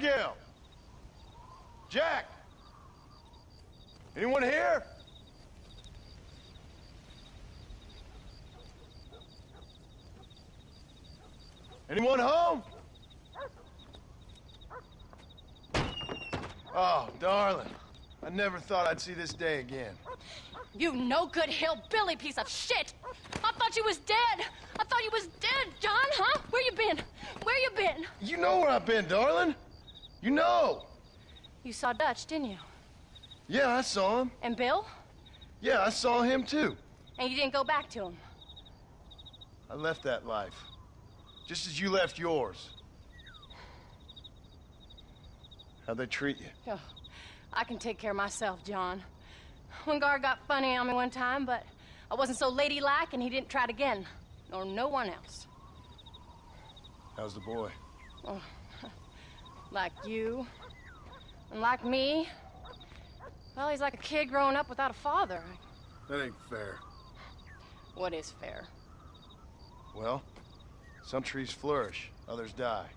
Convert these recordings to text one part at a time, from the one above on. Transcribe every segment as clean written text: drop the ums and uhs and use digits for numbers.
Abigail! Jack! Anyone here? Anyone home? Oh, darling. I never thought I'd see this day again. You no-good hillbilly piece of shit! I thought you was dead! I thought you was dead, John, huh? Where you been? Where you been? You know where I've been, darling. You know. You saw Dutch, didn't you? Yeah, I saw him. And Bill? Yeah, I saw him too. And you didn't go back to him? I left that life. Just as you left yours. How'd they treat you? Oh, I can take care of myself, John. One guard got funny on me one time, but I wasn't so ladylike and he didn't try it again. Nor no one else. How's the boy? Oh, like you. And like me. Well, he's like a kid growing up without a father. That ain't fair. What is fair? Well, some trees flourish, others die.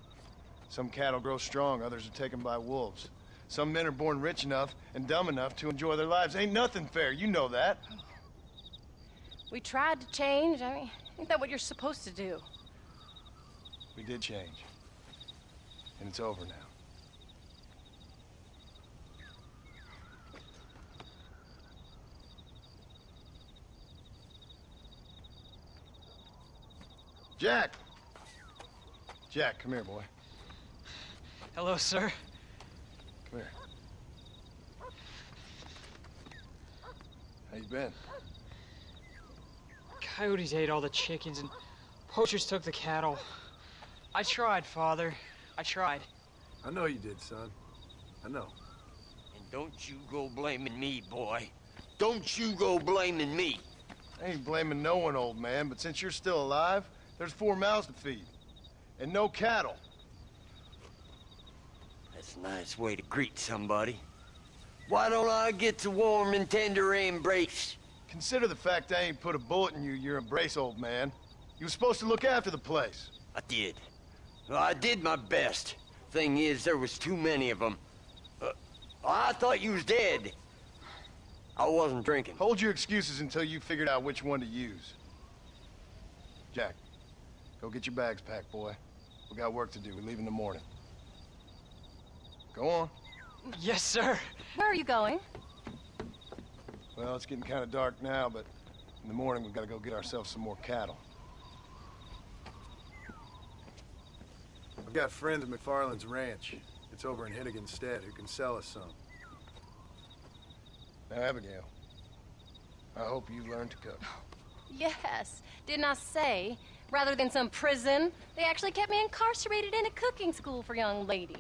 Some cattle grow strong, others are taken by wolves. Some men are born rich enough and dumb enough to enjoy their lives. Ain't nothing fair, you know that. We tried to change. I mean, ain't that what you're supposed to do? We did change. And it's over now. Jack! Jack, come here, boy. Hello, sir. Come here. How you been? Coyotes ate all the chickens and poachers took the cattle. I tried, Father. I tried. I know you did, son. I know. And don't you go blaming me, boy. Don't you go blaming me. I ain't blaming no one, old man, but since you're still alive, there's 4 mouths to feed. And no cattle. That's a nice way to greet somebody. Why don't I get the warm and tender embrace? Consider the fact I ain't put a bullet in your embrace, old man. You were supposed to look after the place. I did. Well, I did my best. Thing is, there was too many of them. I thought you was dead. I wasn't drinking. Hold your excuses until you figured out which one to use. Jack, go get your bags packed, boy. We got work to do. We leave in the morning. Go on. Yes, sir. Where are you going? Well, it's getting kind of dark now, but in the morning we've got to go get ourselves some more cattle. I've got friends at McFarland's ranch. It's over in Hennigan's Stead who can sell us some. Now, Abigail, I hope you learn to cook. Yes. Didn't I say, rather than some prison, they actually kept me incarcerated in a cooking school for young ladies.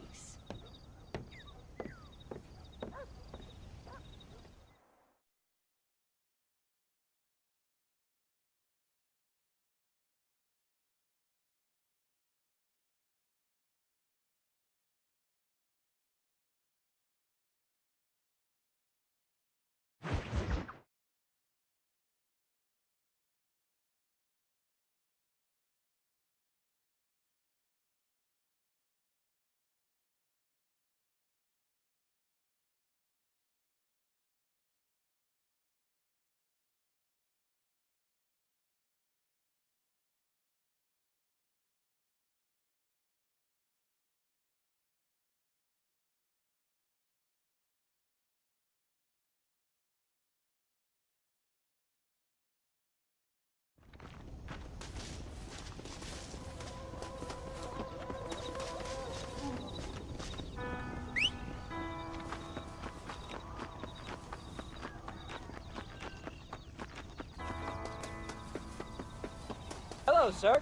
Hello, sir.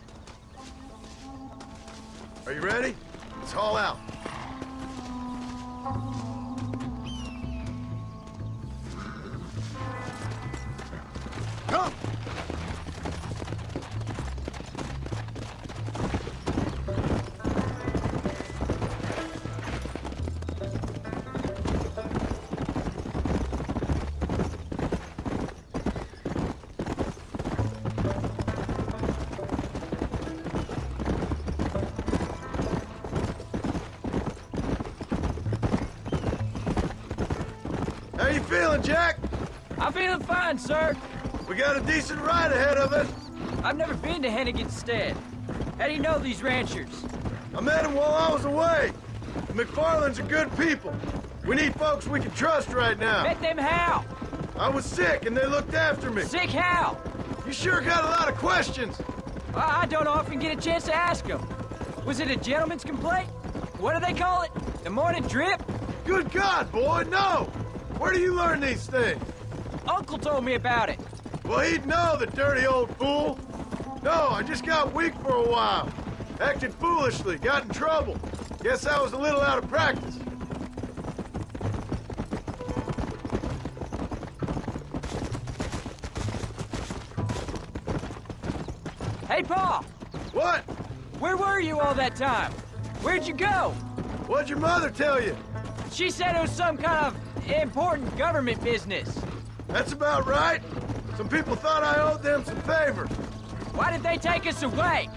Are you ready? Let's haul out. Come! Jack? I'm feeling fine, sir. We got a decent ride ahead of us. I've never been to Hennigan's Stead. How do you know these ranchers? I met them while I was away. The McFarlands are good people. We need folks we can trust right now. Met them how? I was sick and they looked after me. Sick how? You sure got a lot of questions. I don't often get a chance to ask them. Was it a gentleman's complaint? What do they call it? The morning drip? Good God, boy, no! Where do you learn these things? Uncle told me about it. Well, he'd know, the dirty old fool. No, I just got weak for a while. Acted foolishly, got in trouble. Guess I was a little out of practice. Hey, Pa! What? Where were you all that time? Where'd you go? What'd your mother tell you? She said it was some kind of important government business. That's about right. Some people thought I owed them some favors. Why did they take us away?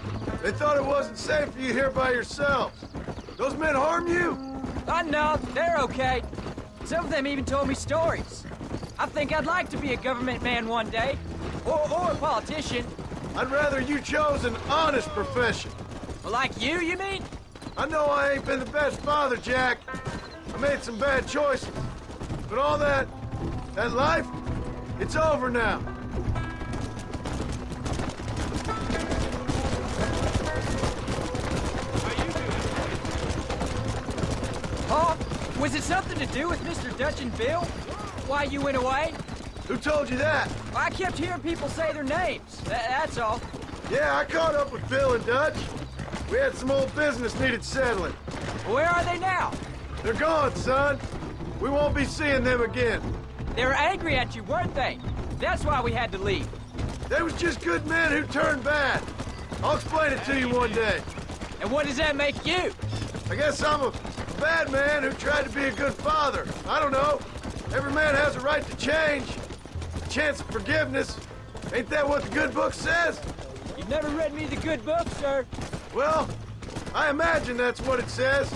They thought it wasn't safe for you here by yourselves. Those men harm you? Oh, no, they're okay. Some of them even told me stories. I think I'd like to be a government man one day. Or a politician. I'd rather you chose an honest profession. Like you mean? I know I ain't been the best father, Jack. I made some bad choices. But all that life, it's over now. Pa, was it something to do with Mr. Dutch and Bill? Why you went away? Who told you that? I kept hearing people say their names. That's all. Yeah, I caught up with Bill and Dutch. We had some old business needed settling. Where are they now? They're gone, son. We won't be seeing them again. They were angry at you, weren't they? That's why we had to leave. They was just good men who turned bad. I'll explain it to you one day. And what does that make you? I guess I'm a bad man who tried to be a good father. I don't know. Every man has a right to change. A chance of forgiveness. Ain't that what the good book says? You've never read me the good book, sir. Well, I imagine that's what it says.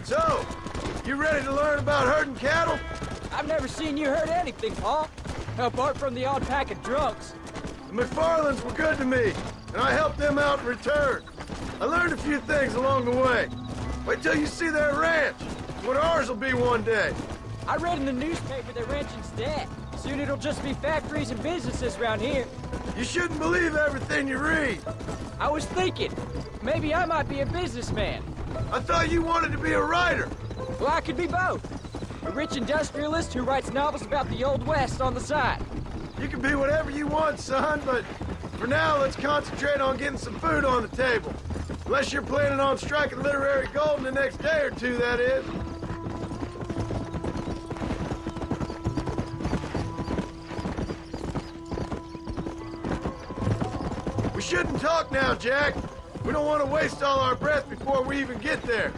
So, you ready to learn about herding cattle? I've never seen you hurt anything, Pa. Apart from the odd pack of drunks. The McFarlands were good to me, and I helped them out in return. I learned a few things along the way. Wait till you see their ranch. What ours will be one day. I read in the newspaper that ranching's dead. Soon it'll just be factories and businesses around here. You shouldn't believe everything you read. I was thinking, maybe I might be a businessman. I thought you wanted to be a writer. Well, I could be both. A rich industrialist who writes novels about the Old West on the side. You can be whatever you want, son, but for now, let's concentrate on getting some food on the table. Unless you're planning on striking literary gold in the next day or two, that is. We shouldn't talk now, Jack. We don't want to waste all our breath before we even get there.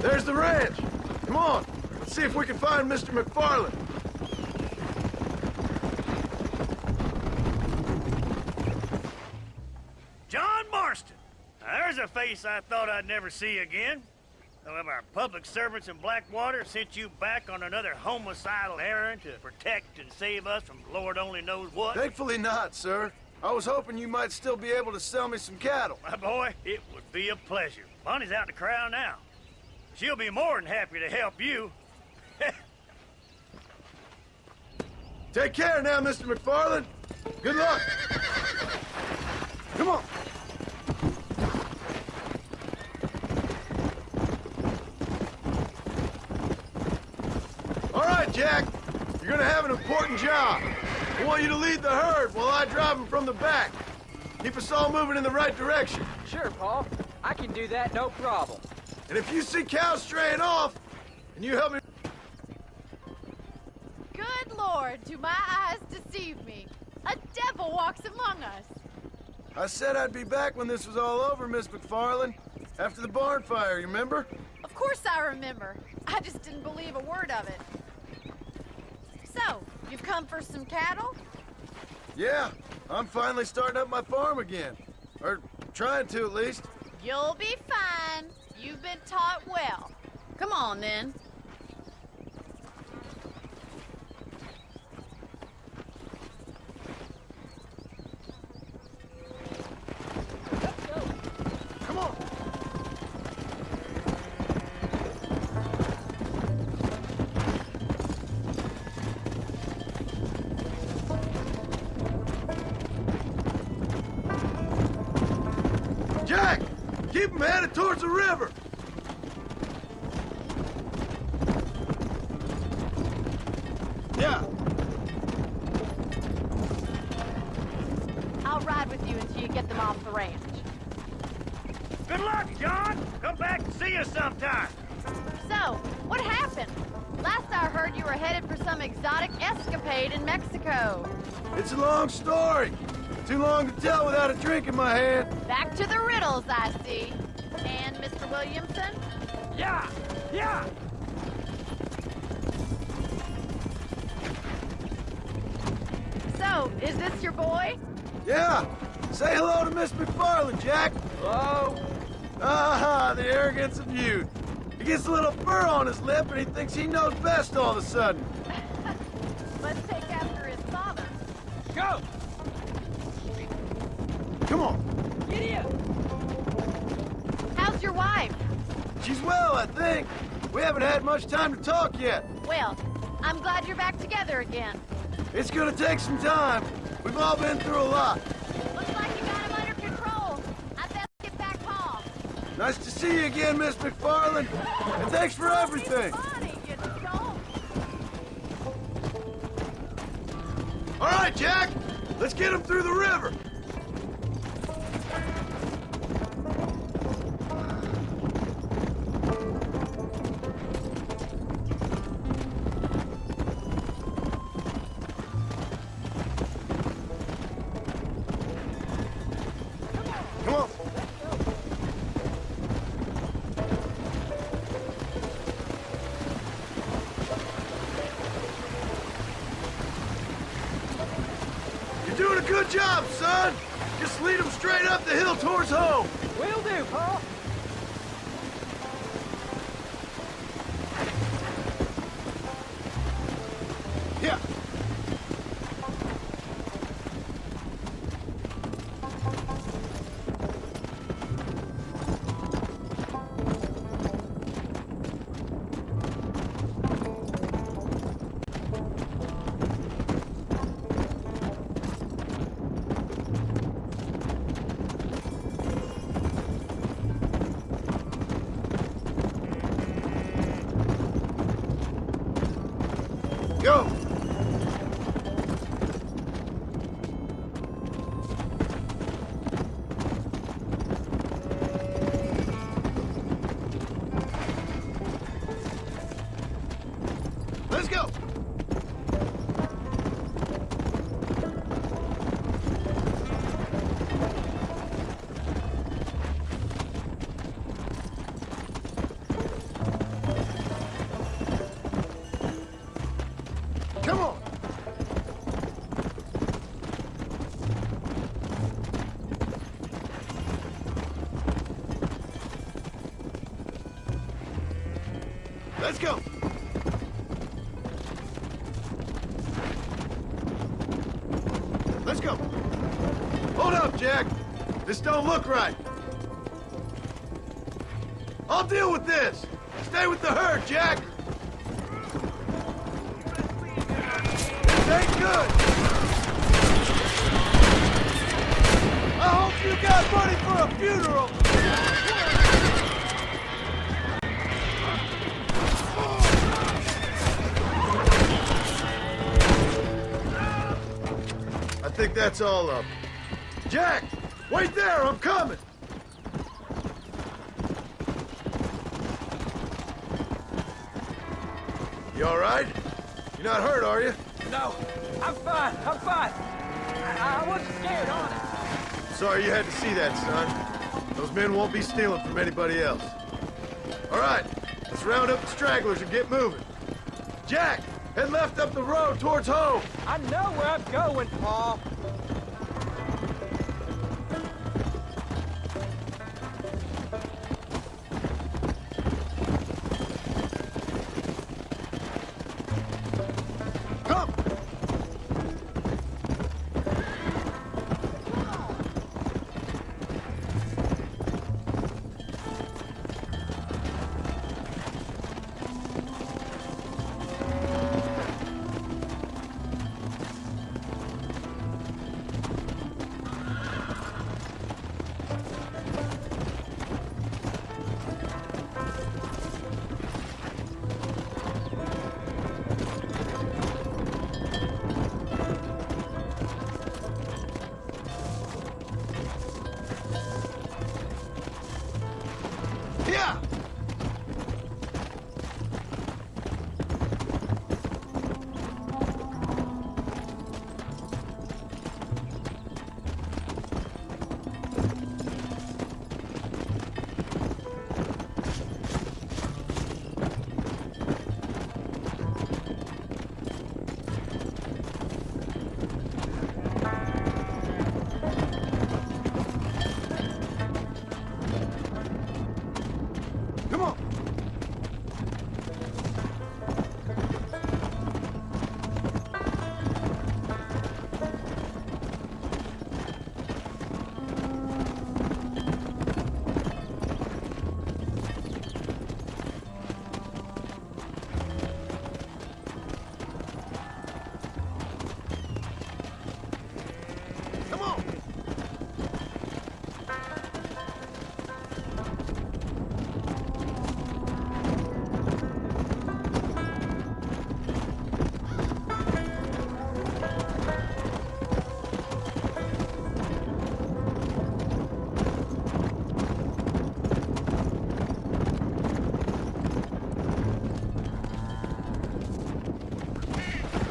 There's the ranch. Come on, let's see if we can find Mr. McFarland. John Marston. Now, there's a face I thought I'd never see again. Some of our public servants in Blackwater sent you back on another homicidal errand to protect and save us from Lord only knows what. Thankfully not, sir. I was hoping you might still be able to sell me some cattle. My boy, it would be a pleasure. Bonnie's out in the crowd now. She'll be more than happy to help you. Take care now, Mr. McFarland. Good luck. Come on. All right, Jack. You're gonna have an important job. I want you to lead the herd while I drive them from the back. Keep us all moving in the right direction. Sure, Paul. I can do that, no problem. And if you see cows straying off, and you help me... Good Lord, do my eyes deceive me? A devil walks among us. I said I'd be back when this was all over, Miss McFarland. After the barn fire, you remember? Of course I remember. I just didn't believe a word of it. So, you've come for some cattle? Yeah, I'm finally starting up my farm again. Or trying to, at least. You'll be fine. You've been taught well. Come on, then. Come on! Jack! Keep them headed towards the river! Yeah. I'll ride with you until you get them off the ranch. Good luck, John. Come back and see us sometime. So, what happened? Last I heard you were headed for some exotic escapade in Mexico. It's a long story. Too long to tell without a drink in my hand. Back to the riddles, I see. And Mr. Williamson? Yeah! Yeah! So, is this your boy? Yeah. Say hello to Miss McFarland, Jack. Hello? Ah, the arrogance of youth. He gets a little fur on his lip and he thinks he knows best all of a sudden. Let's take after his father. Go! Come on. Giddy up! How's your wife? She's well, I think. We haven't had much time to talk yet. Well, I'm glad you're back together again. It's gonna take some time. We've all been through a lot. Looks like you got him under control. I best get back home. Nice to see you again, Miss McFarland. And thanks for everything. Funny, you know. All right, Jack. Let's get him through the river. Come on. You're doing a good job, son. Just lead them straight up the hill towards home. Will do, Paul. Yeah. Go! Let's go! Come on! Let's go! Let's go! Hold up, Jack! This don't look right! I'll deal with this! Stay with the herd, Jack! ain't good! I hope you got money for a funeral! I think that's all of them. Jack! Wait there! I'm coming! You all right? You're not hurt, are you? No, I'm fine. I'm fine. I wasn't scared, honest. Sorry you had to see that, son. Those men won't be stealing from anybody else. All right, let's round up the stragglers and get moving. Jack, head left up the road towards home. I know where I'm going, Paul. Come! Yeah! Come on! Come on!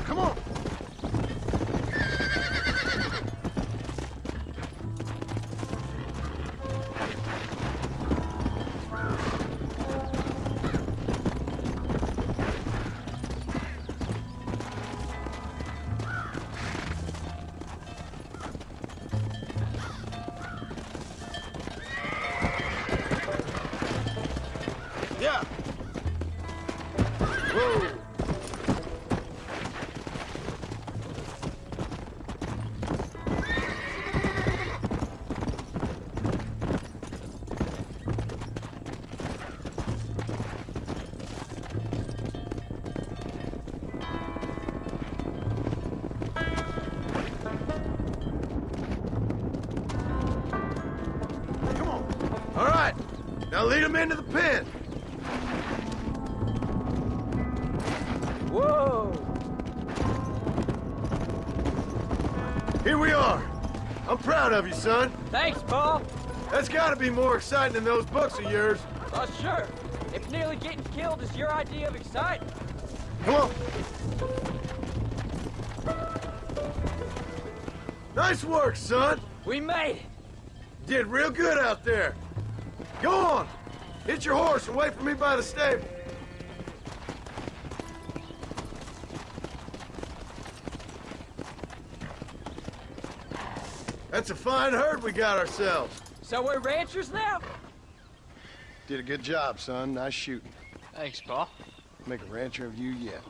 Come on! Yeah! Whoa! Come on! All right! Now lead them into the pen! Whoa! Here we are! I'm proud of you, son. Thanks, Paul. That's gotta be more exciting than those books of yours. Sure. If nearly getting killed is your idea of excitement. Come on! Nice work, son! We made it. Did real good out there. Go on! Hit your horse and wait for me by the stable. That's a fine herd we got ourselves. So we're ranchers now? Did a good job, son. Nice shooting. Thanks, Paul. Make a rancher of you yet.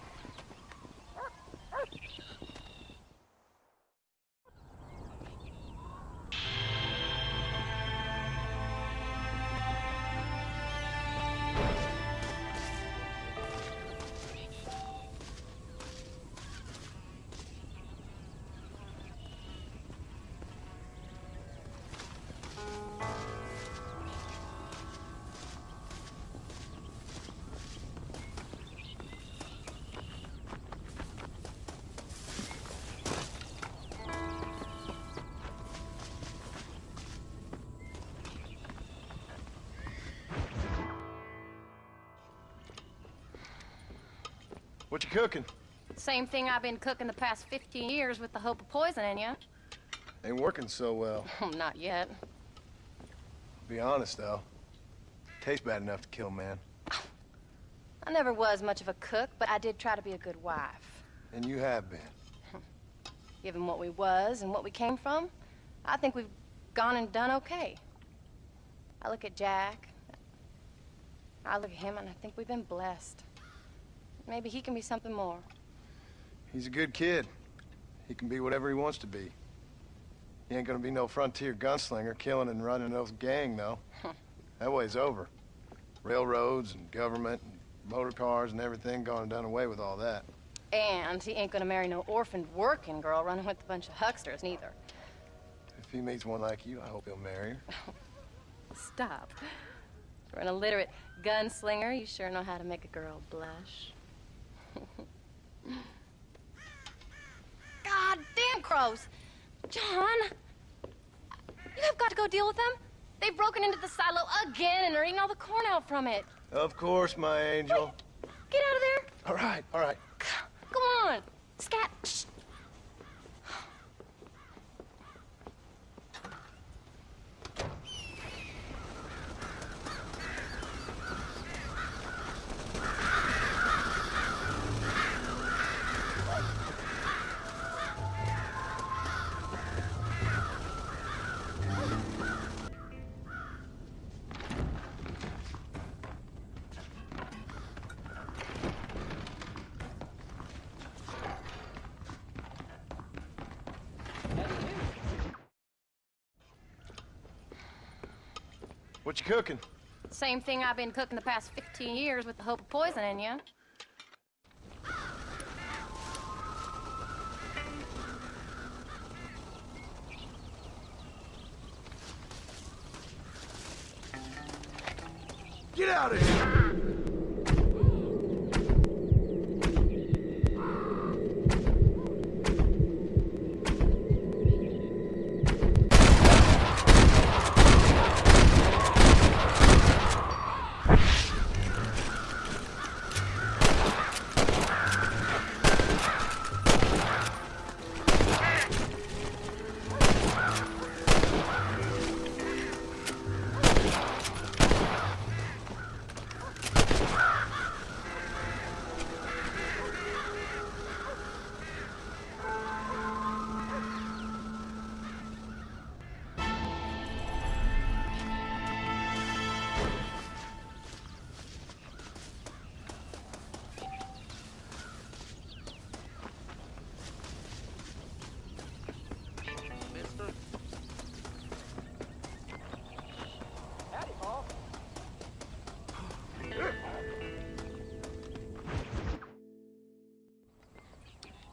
What you cooking? Same thing I've been cooking the past 15 years with the hope of poisoning you. Ain't working so well. Not yet. Be honest, though. Tastes bad enough to kill a man. I never was much of a cook, but I did try to be a good wife. And you have been. Given what we was and what we came from, I think we've gone and done okay. I look at Jack. I look at him, and I think we've been blessed. Maybe he can be something more. He's a good kid. He can be whatever he wants to be. He ain't gonna be no frontier gunslinger killing and running those gang, though. That way's over. Railroads and government and motor cars and everything gone and done away with all that. And he ain't gonna marry no orphaned working girl running with a bunch of hucksters, neither. If he meets one like you, I hope he'll marry her. Stop. For an illiterate gunslinger, you sure know how to make a girl blush. God damn crows! John! You have got to go deal with them. They've broken into the silo again and are eating all the corn out from it. Of course, my angel. Wait, get out of there. All right, all right. Come on. Scat. Shh. What you cooking? Same thing I've been cooking the past 15 years with the hope of poisoning you. Get out of here!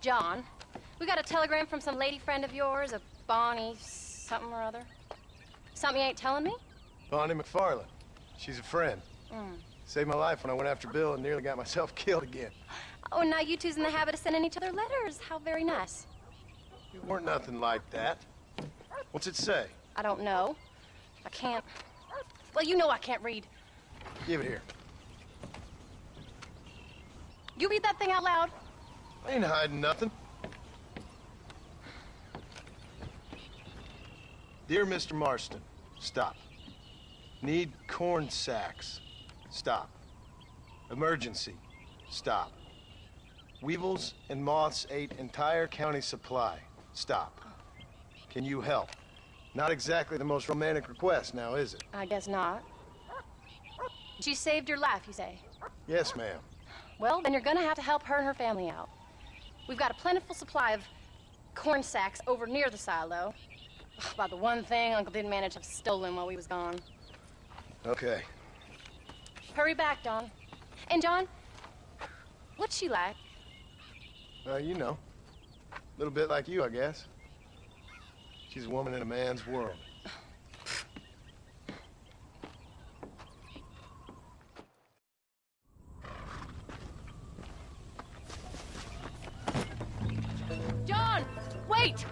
John, we got a telegram from some lady friend of yours, a Bonnie something or other. Something you ain't telling me? Bonnie McFarland. She's a friend. Saved my life when I went after Bill and nearly got myself killed again. Oh, now you two's in the habit of sending each other letters. How very nice. You weren't nothing like that. What's it say? I don't know. I can't. Well, you know I can't read. Give it here. You read that thing out loud? I ain't hiding nothing. Dear Mr. Marston, stop. Need corn sacks. Stop. Emergency. Stop. Weevils and moths ate entire county supply. Stop. Can you help? Not exactly the most romantic request now, is it? I guess not. She saved your life, you say? Yes, ma'am. Well, then you're gonna have to help her and her family out. We've got a plentiful supply of corn sacks over near the silo. About the one thing Uncle didn't manage to have stolen while we was gone. Okay. Hurry back, Don. And John, what's she like? You know. A little bit like you, I guess. She's a woman in a man's world. John, wait!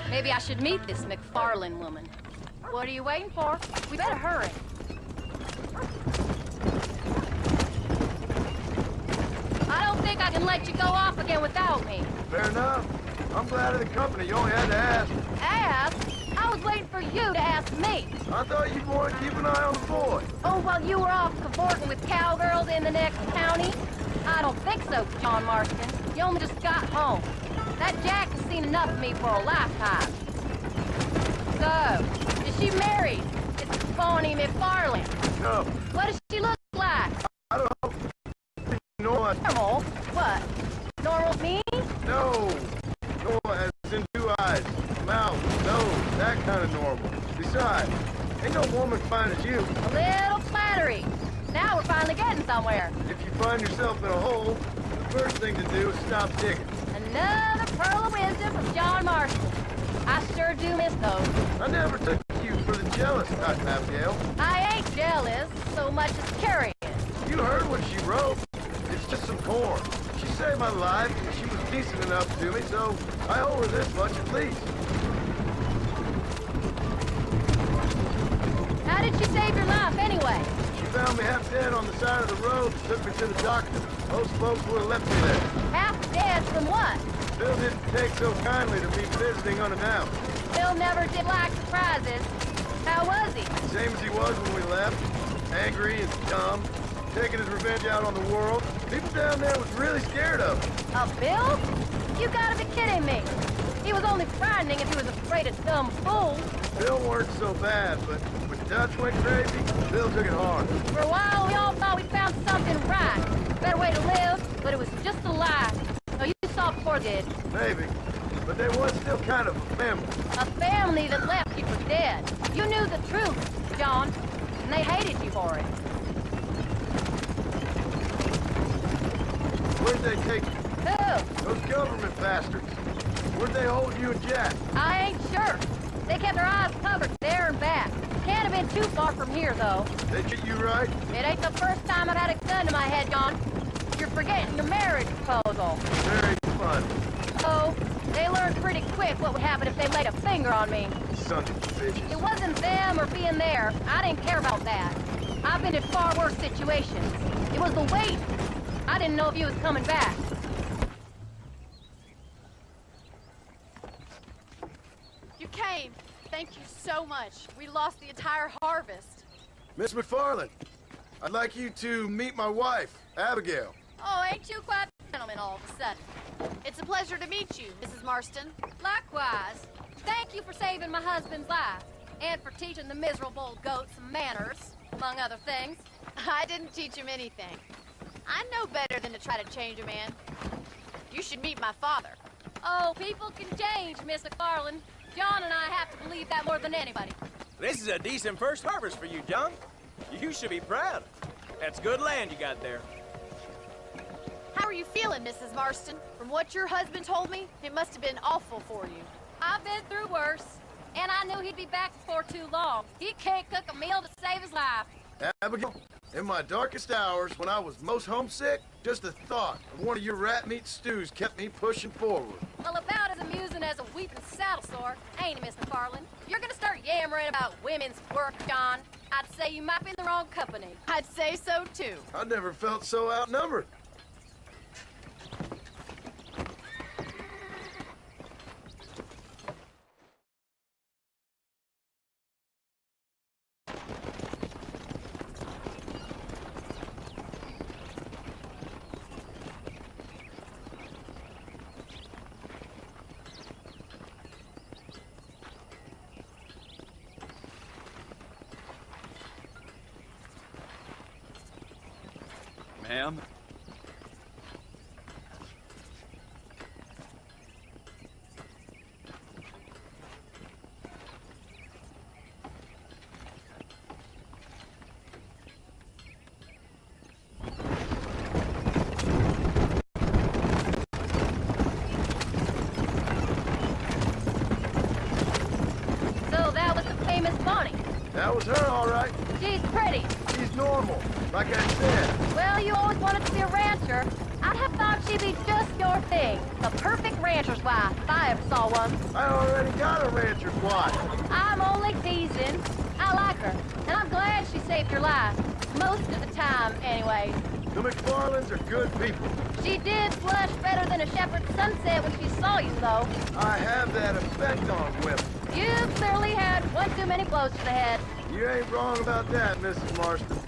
Maybe I should meet this McFarland woman. What are you waiting for? We better hurry. think I can let you go off again without me? Fair enough. I'm glad of the company. You only had to ask. Ask? I was waiting for you to ask me. I thought you'd want to keep an eye on the boy. Oh, while you were off cavorting with cowgirls in the next county? I don't think so, John Marston. You only just got home. That Jack has seen enough of me for a lifetime. So, is she married? It's Bonnie McFarland. No, What does she look like? I don't know. Normal? What? Normal me? No. No, as in 2 eyes, mouth, nose, that kind of normal. Besides, ain't no woman fine as you. A little flattery. Now we're finally getting somewhere. If you find yourself in a hole, the first thing to do is stop digging. Another pearl of wisdom from John Marston. I sure do miss those. I never took you for the jealous type, Abigail. I ain't jealous so much as curious. You heard what she wrote. It's just some corn. She saved my life, and she was decent enough to me, so I owe her this much at least. How did she save your life anyway? She found me half dead on the side of the road and took me to the doctor. Most folks would have left me there. Half dead from what? Bill didn't take so kindly to me visiting unannounced. Bill never did like surprises. How was he? Same as he was when we left. Angry and dumb. Taking his revenge out on the world. People down there was really scared of him. A Bill? You gotta be kidding me. He was only frightening if he was afraid of dumb fools. Bill weren't so bad, but when Dutch went crazy, Bill took it hard. For a while, we all thought we found something right. Better way to live, but it was just a lie. No, you saw poor did. Maybe. But they was still kind of a family. A family that left you for dead. You knew the truth, John, and they hated you for it. Where'd they take you? Who? Those government bastards. Where'd they hold you and Jack? I ain't sure. They kept their eyes covered there and back. Can't have been too far from here, though. They treat you right? It ain't the first time I've had a gun to my head, John. You're forgetting your marriage proposal. Very fun. Oh, they learned pretty quick what would happen if they laid a finger on me. Sons of bitches. It wasn't them or being there. I didn't care about that. I've been in far worse situations. It was the wait. I didn't know if you was coming back. You came. Thank you so much. We lost the entire harvest. Miss McFarland, I'd like you to meet my wife, Abigail. Oh, ain't you quite a gentleman all of a sudden? It's a pleasure to meet you, Mrs. Marston. Likewise. Thank you for saving my husband's life. And for teaching the miserable goat some manners, among other things. I didn't teach him anything. I know better than to try to change a man. You should meet my father. Oh, people can change, Miss McFarland. John and I have to believe that more than anybody. This is a decent first harvest for you, John. You should be proud. That's good land you got there. How are you feeling, Mrs. Marston? From what your husband told me, it must have been awful for you. I've been through worse, and I knew he'd be back before too long. He can't cook a meal to save his life. Abigail, in my darkest hours, when I was most homesick, just the thought of one of your rat meat stews kept me pushing forward. Well, about as amusing as a weeping saddle sore, ain't it, Miss McFarland? If you're gonna start yammering about women's work, John, I'd say you might be in the wrong company. I'd say so, too. I never felt so outnumbered. Ma'am? So that was the famous Bonnie. That was her, all right. She's pretty. She's normal, like I said. Well, you always wanted to be a rancher. I'd have thought she'd be just your thing. The perfect rancher's wife, if I ever saw one. I already got a rancher's wife. I'm only teasing. I like her, and I'm glad she saved your life. Most of the time, anyway. The McFarlands are good people. She did flush better than a shepherd's sunset when she saw you, though. I have that effect on women. You clearly had one too many blows to the head. You ain't wrong about that, Mrs. Marston.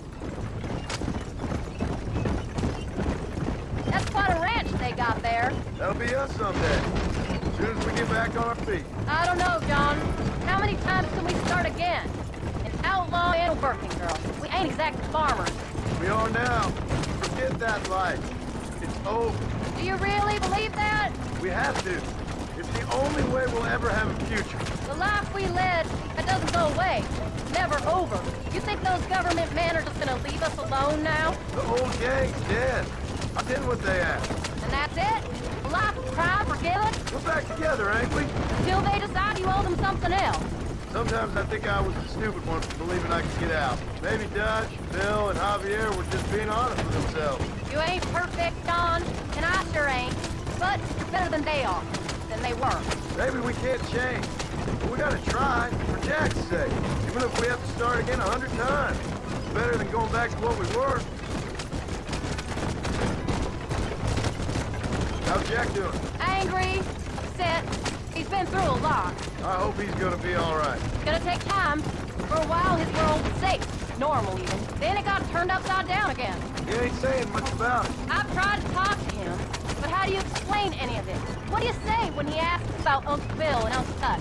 That's quite a ranch they got there. That'll be us someday. As soon as we get back on our feet. I don't know, John. How many times can we start again? An outlaw and a working girl. We ain't exactly farmers. We are now. Forget that life. It's over. Do you really believe that? We have to. It's the only way we'll ever have a future. The life we led, that doesn't go away. It's never over. You think those government men are just gonna leave us alone now? The old gang's dead. I did what they asked. And that's it? A life of crime forgiven? We're back together, ain't we? Till they decide you owe them something else. Sometimes I think I was the stupid one for believing I could get out. Maybe Dutch, Bill, and Javier were just being honest with themselves. You ain't perfect, Don, and I sure ain't. But you're better than they are. Than they were. Maybe we can't change. But we gotta try, for Jack's sake. Even if we have to start again 100 times. It's better than going back to what we were. How's Jack doing? Angry, upset. He's been through a lot. I hope he's gonna be all right. It's gonna take time. For a while, his world was safe. Normal, even. Then it got turned upside down again. He ain't saying much about it. I've tried to talk to him, but how do you explain any of this? What do you say when he asks about Uncle Bill and Uncle Tut?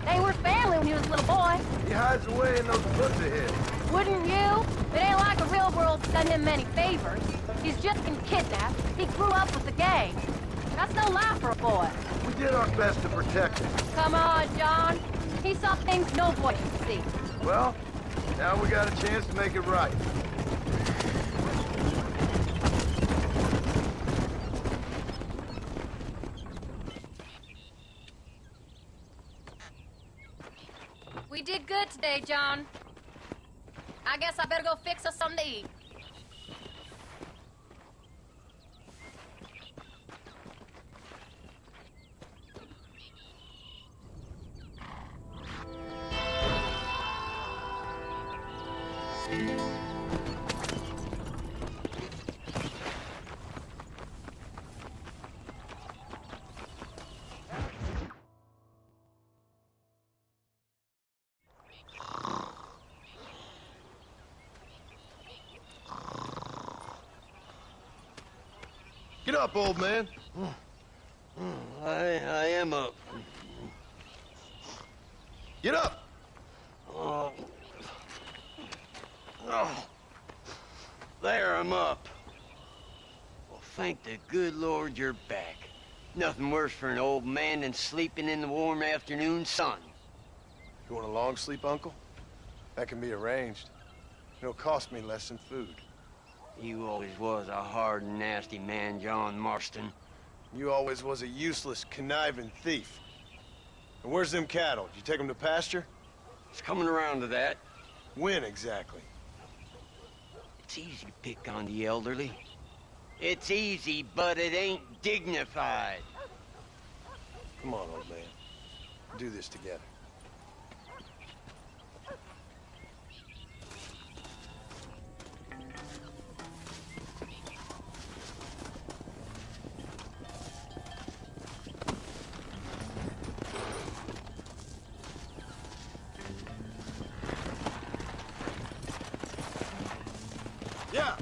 They were family when he was a little boy. He hides away in those books of his. Wouldn't you? It ain't like the real world's done him many favors. He's just been kidnapped. He grew up with the gang. That's no life for a boy. We did our best to protect him. Come on, John. He saw things no boy can see. Well, now we got a chance to make it right. We did good today, John. I guess I better go fix us something to eat. Get up, old man. I am up. Get up. Oh. There, I'm up. Well, thank the good Lord you're back. Nothing worse for an old man than sleeping in the warm afternoon sun. You want a long sleep, Uncle? That can be arranged. It'll cost me less than food. You always was a hard and nasty man, John Marston. You always was a useless, conniving thief. And where's them cattle? Did you take them to pasture? It's coming around to that. When exactly? It's easy to pick on the elderly. It's easy, but it ain't dignified. Come on, old man. Do this together. Yeah.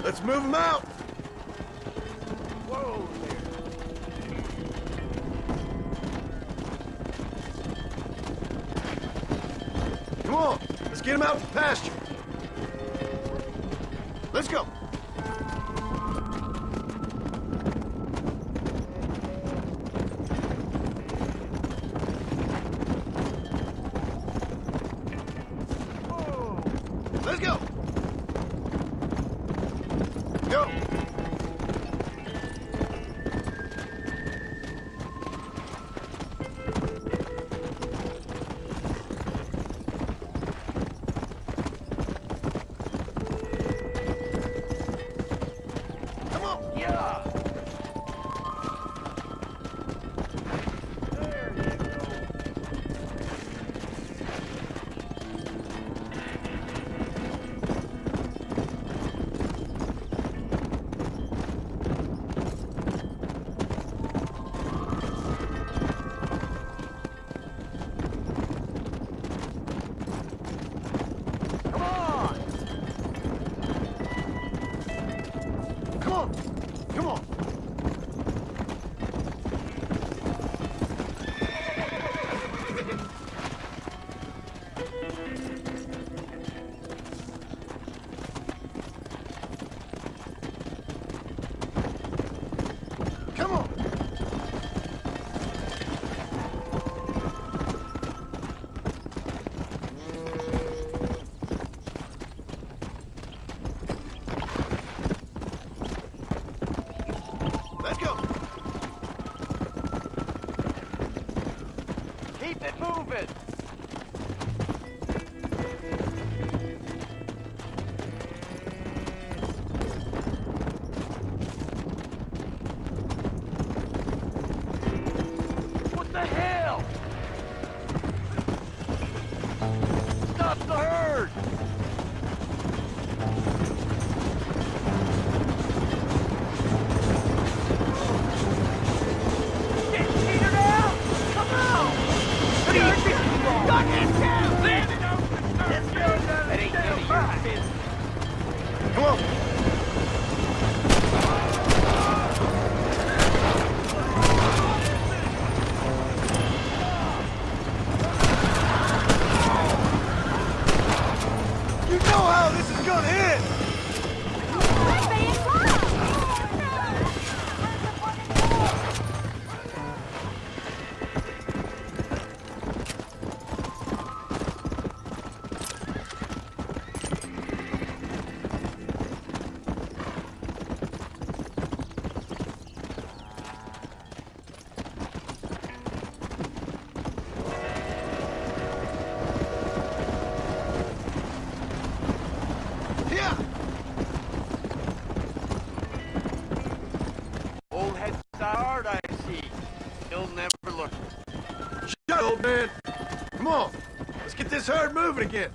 Let's move them out. Whoa there. Come on, let's get them out to pasture. Let's go. Let's go. Go. Come on! Let's go! Keep it moving! What the hell? Stop the herd! Get Peter down! Come on! Duck it down! Land it open! Let's go! That ain't none of your business. Come on! You know how this is gonna end! Yeah! Old head hard, I see. He'll never learn. Shut up, old man! Come on! Let's get this herd moving again!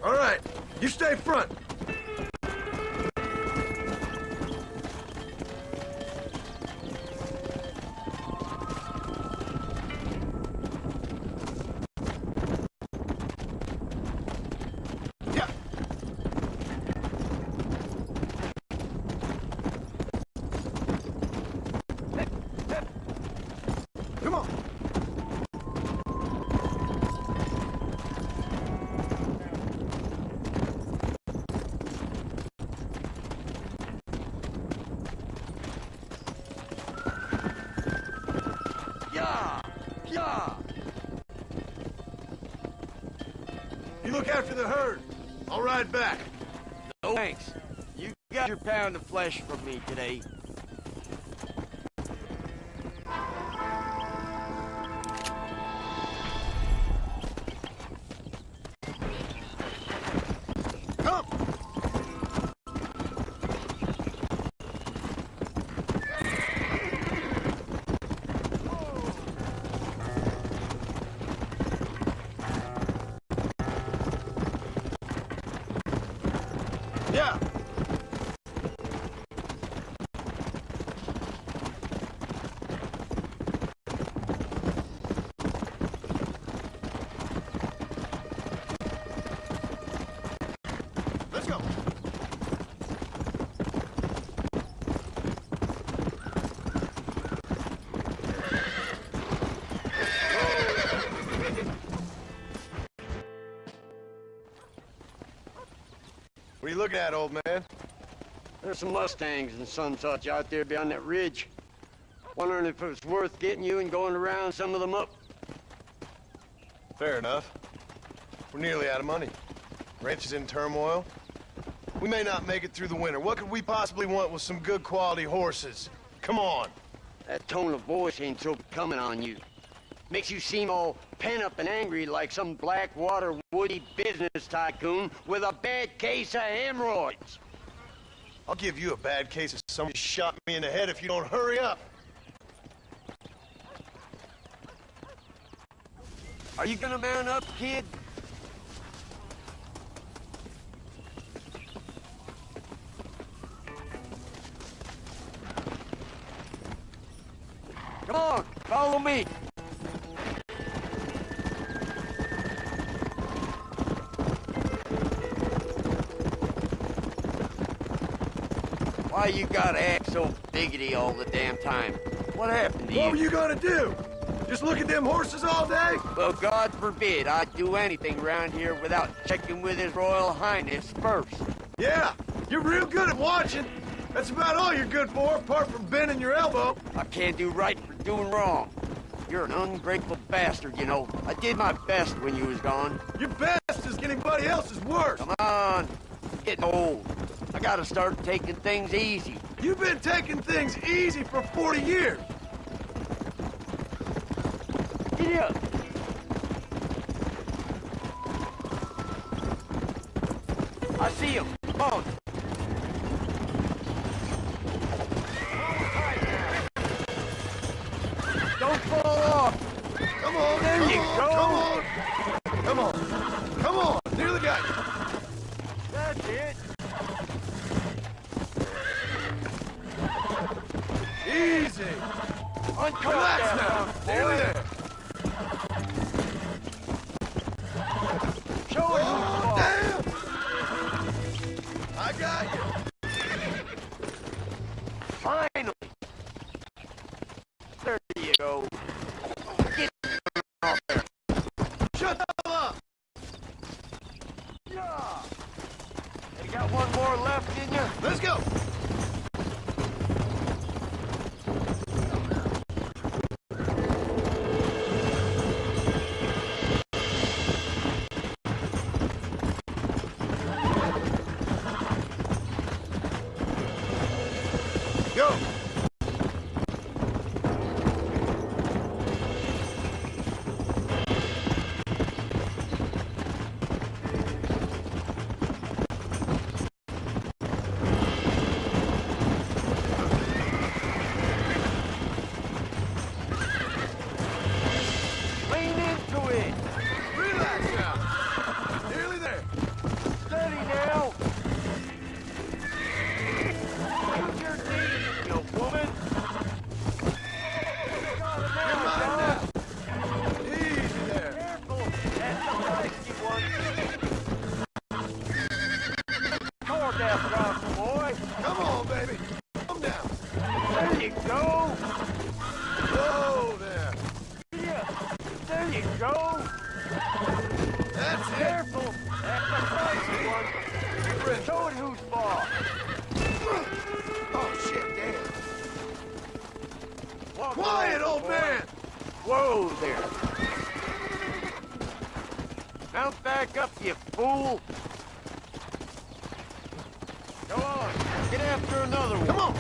All right, you stay front. Yeah! Come on! Yeah! Yeah! You look after the herd. I'll ride back. No thanks. You got your pound of flesh from me today. Come! Yeah! Let's go! What are you looking at, old man? There's some Mustangs and some such out there beyond that ridge. Wondering if it was worth getting you and going around some of them up. Fair enough. We're nearly out of money. Ranch is in turmoil. We may not make it through the winter. What could we possibly want with some good quality horses? Come on. That tone of voice ain't so coming on you. Makes you seem all pent up and angry like some Blackwater woody business tycoon with a bad case of hemorrhoids. I'll give you a bad case of someone shot me in the head if you don't hurry up. Are you gonna mount up, kid? Come on, follow me. Why you gotta act so biggity all the damn time? What happened to you? What were you gonna do? Just look at them horses all day? Well, God forbid I'd do anything around here without checking with His Royal Highness first. Yeah, you're real good at watching. That's about all you're good for, apart from bending your elbow. I can't do right for doing wrong. You're an ungrateful bastard, you know. I did my best when you was gone. Your best is anybody else's worst. Come on. I'm getting old. I gotta start taking things easy. You've been taking things easy for 40 years. Get up. I see him. Come on. Don't fall off. Come on, There come you on, go. come on. Come on, come on. Nearly got you. That's it. Easy. Uncut Relax that now. punk, Nearly boy. there. Show it who's Oh, boss. damn. I got you. Finally. There you go. Get off there. Shut the hell up. Yeah. You got one more left in you? Let's go. Go. Lean into it. Relax now. Nearly there. Steady now. Use your knees, you woman. Got him You're now, mine John. now. Easy there. Careful. That's a feisty one. Tore that rifle, boy. Come on, baby. Calm down. There you go. Whoa there. Yeah. There you go. That's it. Careful. That's a feisty one. Show it who's boss. Oh, shit, damn. Walk Quiet, over, old boy. man. Whoa there. Mount back up, you fool. Go on. Get after another one. Come on.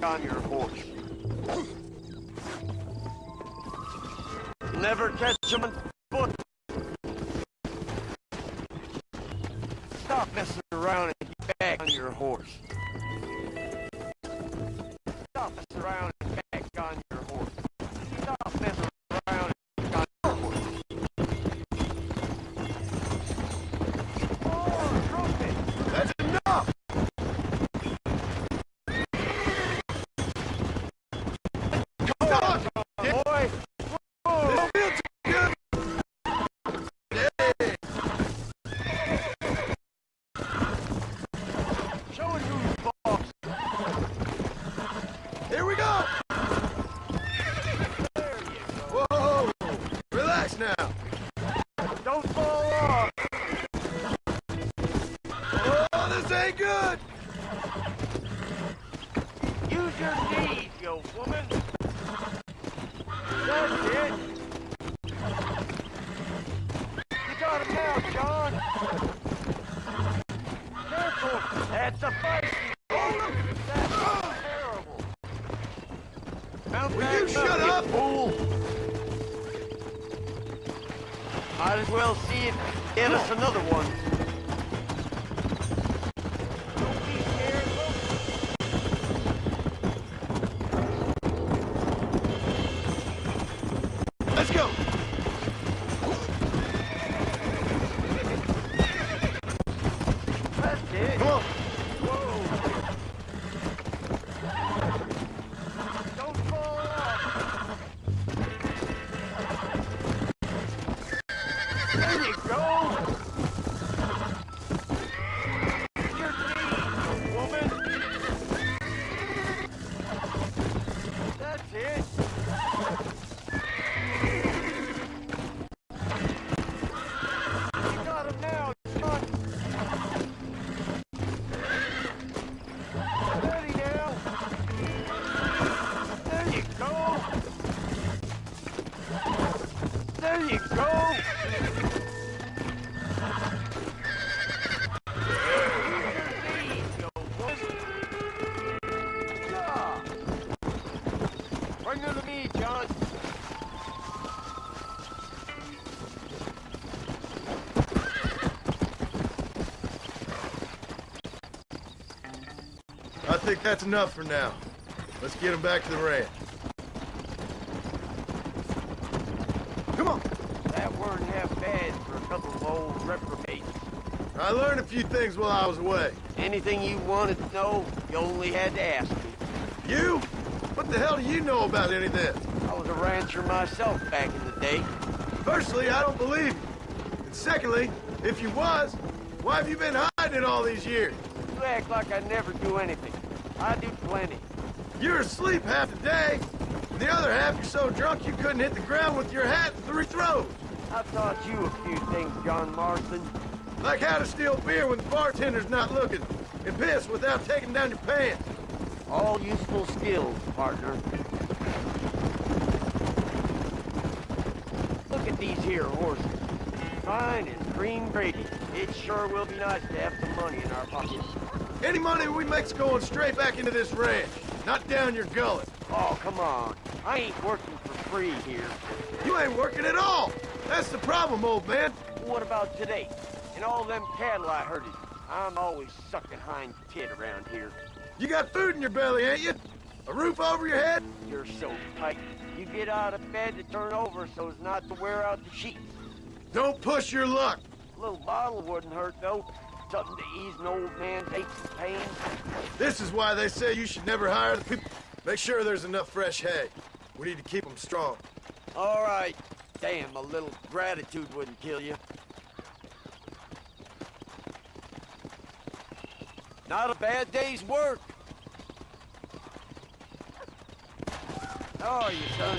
on your horse. Never catch him on foot. Stop messing around and get back on your horse. Stop messing around and get back on your horse. Stop messing around and get on your horse. Oh, trophy! That's enough! Come on, Boy! this feels too good! Yeah. Show it who's boss. Here we go! There you go. Whoa! Relax now! Don't fall off. Oh, this ain't good! Use your knees, you woman. That's it. You got him now, John. Careful. That's a feisty. That's terrible. Mount Will back you shut up? fool. Might as well see if get us another one. Don't be scared, look. Let's go! That's it. Come on! Whoa. Don't fall off. There you go. Your knees, woman. That's it. You got him now, son. Steady now. There you go. There you go. Bring her to me, John. I think that's enough for now. Let's get him back to the ranch. Come on! That weren't half bad for a couple of old reprobates. I learned a few things while I was away. Anything you wanted to know, you only had to ask me. You? What the hell do you know about any of this? I was a rancher myself back in the day. Firstly, I don't believe you. And secondly, if you was, why have you been hiding it all these years? You act like I never do anything. I do plenty. You're asleep half the day, and the other half you're so drunk you couldn't hit the ground with your hat in 3 throws. I taught you a few things, John Marston. Like how to steal beer when the bartender's not looking, and piss without taking down your pants. All useful skills, partner. Look at these here horses. Fine as cream gravy. It sure will be nice to have some money in our pockets. Any money we make's going straight back into this ranch, not down your gullet. Oh, come on. I ain't working for free here. You ain't working at all. That's the problem, old man. What about today? And all them cattle I herded. I'm always sucking hind tit around here. You got food in your belly, ain't you? A roof over your head? You're so tight. You get out of bed to turn over so as not to wear out the sheets. Don't push your luck. A little bottle wouldn't hurt, though. Something to ease an old man's aches and pains. This is why they say you should never hire the people. Make sure there's enough fresh hay. We need to keep them strong. All right. Damn, a little gratitude wouldn't kill you. Not a bad day's work. How are you, son?